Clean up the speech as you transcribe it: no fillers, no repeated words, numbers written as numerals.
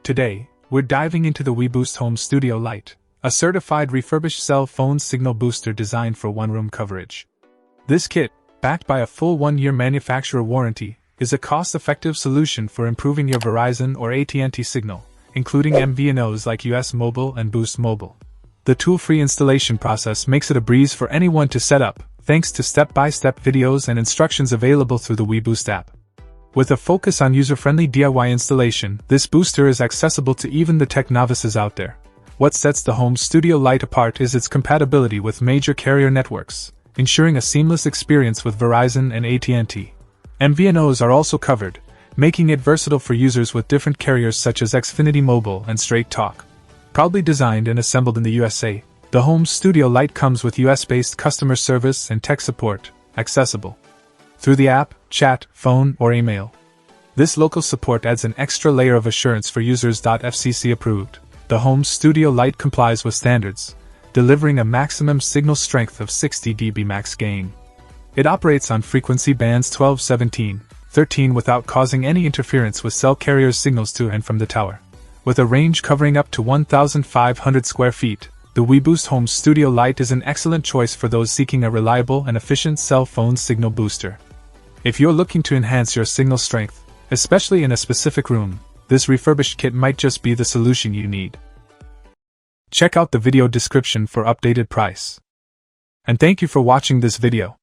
Today, we're diving into the weBoost Home Studio Lite, a certified refurbished cell phone signal booster designed for one-room coverage. This kit, backed by a full 1-year manufacturer warranty, is a cost-effective solution for improving your Verizon or AT&T signal, including MVNOs like US Mobile and Boost Mobile. The tool-free installation process makes it a breeze for anyone to set up, thanks to step-by-step videos and instructions available through the weBoost app. With a focus on user-friendly DIY installation, this booster is accessible to even the tech novices out there. What sets the Home Studio Lite apart is its compatibility with major carrier networks, ensuring a seamless experience with Verizon and AT&T. MVNOs are also covered, making it versatile for users with different carriers such as Xfinity Mobile and Straight Talk. Proudly designed and assembled in the USA, the Home Studio Lite comes with US-based customer service and tech support, accessible through the app, chat, phone, or email. This local support adds an extra layer of assurance for users. FCC approved. The Home Studio Lite complies with standards, delivering a maximum signal strength of 60 dB max gain. It operates on frequency bands 12, 17, 13 without causing any interference with cell carriers' signals to and from the tower. With a range covering up to 1,500 square feet, the weBoost Home Studio Lite is an excellent choice for those seeking a reliable and efficient cell phone signal booster. If you're looking to enhance your signal strength, especially in a specific room, this refurbished kit might just be the solution you need. Check out the video description for updated price. And thank you for watching this video.